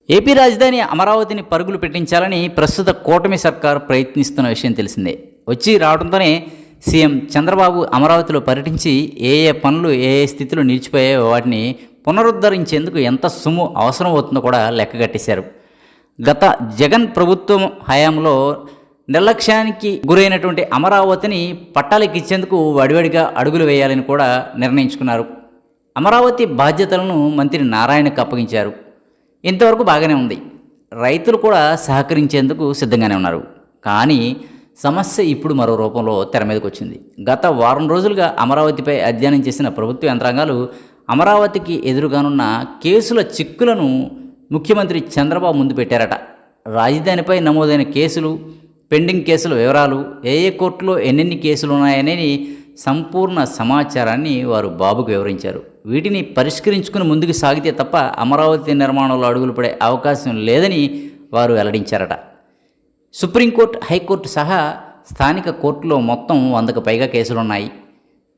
AP రాజధాని అమరావతిని పరుగులు పెట్టించాలని ప్రస్తుత కూటమి సర్కార్ ప్రయత్నిస్తున్న విషయం తెలిసిందే. వచ్చి రావడంతోనే సీఎం చంద్రబాబు అమరావతిలో పర్యటించి ఏ పనులు ఏ స్థితిలో నిలిచిపోయాయో వాటిని పునరుద్ధరించేందుకు ఎంత సొమ్ము అవసరం అవుతుందో కూడా లెక్కగట్టేశారు. గత జగన్ ప్రభుత్వం హయాంలో నిర్లక్ష్యానికి గురైనటువంటి అమరావతిని పట్టాలెక్కించేందుకు వడివడిగా అడుగులు వేయాలని కూడా నిర్ణయించుకున్నారు. అమరావతి బాధ్యతలను మంత్రి నారాయణకు అప్పగించారు. ఇంతవరకు బాగానే ఉంది. రైతులు కూడా సహకరించేందుకు సిద్ధంగానే ఉన్నారు. కానీ సమస్య ఇప్పుడు మరో రూపంలో తెర మీదకి వచ్చింది. గత వారం రోజులుగా అమరావతిపై అధ్యయనం చేసిన ప్రభుత్వ యంత్రాంగాలు అమరావతికి ఎదురుగానున్న కేసుల చిక్కులను ముఖ్యమంత్రి చంద్రబాబు ముందు పెట్టారట. రాజధానిపై నమోదైన కేసులు, పెండింగ్ కేసుల వివరాలు, ఏ కోర్టులో ఎన్నెన్ని కేసులు ఉన్నాయనేది సంపూర్ణ సమాచారాన్ని వారు బాబుకు వివరించారు. వీటిని పరిష్కరించుకుని ముందుకు సాగితే తప్ప అమరావతి నిర్మాణంలో అడుగులు పడే అవకాశం లేదని వారు వెల్లడించారట. సుప్రీంకోర్టు, హైకోర్టు సహా స్థానిక కోర్టులో మొత్తం 100కు పైగా కేసులున్నాయి.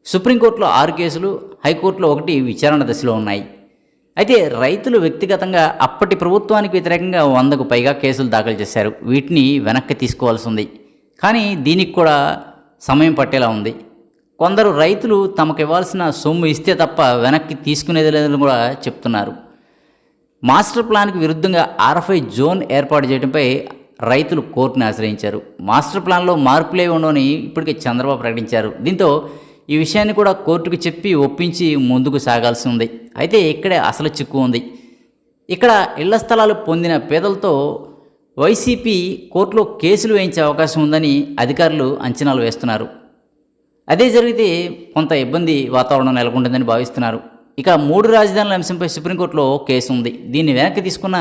సుప్రీంకోర్టులో 6 కేసులు, హైకోర్టులో 1 విచారణ దశలో ఉన్నాయి. అయితే రైతులు వ్యక్తిగతంగా అప్పటి ప్రభుత్వానికి వ్యతిరేకంగా 100కు పైగా కేసులు దాఖలు చేశారు. వీటిని వెనక్కి తీసుకోవాల్సి ఉంది. కానీ దీనికి కూడా సమయం పట్టేలా ఉంది. కొందరు రైతులు తమకు ఇవ్వాల్సిన సొమ్ము ఇస్తే తప్ప వెనక్కి తీసుకునేది లేదని కూడా చెప్తున్నారు. మాస్టర్ ప్లాన్కి విరుద్ధంగా RFI జోన్ ఏర్పాటు చేయడంపై రైతులు కోర్టును ఆశ్రయించారు. మాస్టర్ ప్లాన్లో మార్పులే ఉండవని ఇప్పటికే చంద్రబాబు ప్రకటించారు. దీంతో ఈ విషయాన్ని కూడా కోర్టుకు చెప్పి ఒప్పించి ముందుకు సాగాల్సి ఉంది. అయితే ఇక్కడే అసలు చిక్కు ఉంది. ఇక్కడ ఇళ్ల స్థలాలు పొందిన పేదలతో వైసీపీ కోర్టులో కేసులు వేయించే అవకాశం ఉందని అధికారులు అంచనాలు వేస్తున్నారు. అదే జరిగితే కొంత ఇబ్బంది వాతావరణం నెలకొంటుందని భావిస్తున్నారు. ఇక 3 రాజధానుల అంశంపై సుప్రీంకోర్టులో కేసు ఉంది. దీన్ని వెనక్కి తీసుకున్న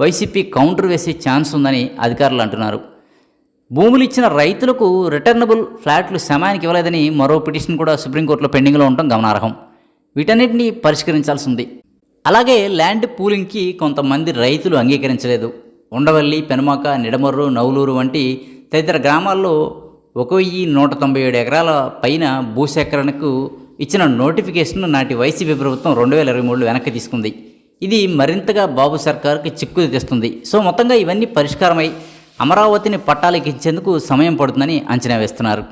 వైసీపీ కౌంటర్ వేసే ఛాన్స్ ఉందని అధికారులు అంటున్నారు. భూములు ఇచ్చిన రైతులకు రిటర్నబుల్ ఫ్లాట్లు సమయానికి ఇవ్వలేదని మరో పిటిషన్ కూడా సుప్రీంకోర్టులో పెండింగ్లో ఉండటం గమనార్హం. వీటన్నిటిని పరిష్కరించాల్సి ఉంది. అలాగే ల్యాండ్ పూలింగ్కి కొంతమంది రైతులు అంగీకరించలేదు. ఉండవల్లి, పెనుమాక, నిడమర్రు, నవలూరు వంటి తదితర గ్రామాల్లో 1197 ఎకరాల పైన భూసేకరణకు ఇచ్చిన నోటిఫికేషన్ నాటి వైసీపీ ప్రభుత్వం 2023లో వెనక్కి తీసుకుంది. ఇది మరింతగా బాబు సర్కార్కి చిక్కు తెస్తుంది. సో మొత్తంగా ఇవన్నీ పరిష్కారమై అమరావతిని పట్టాలెక్కించేందుకు సమయం పడుతుందని అంచనా వేస్తున్నారు.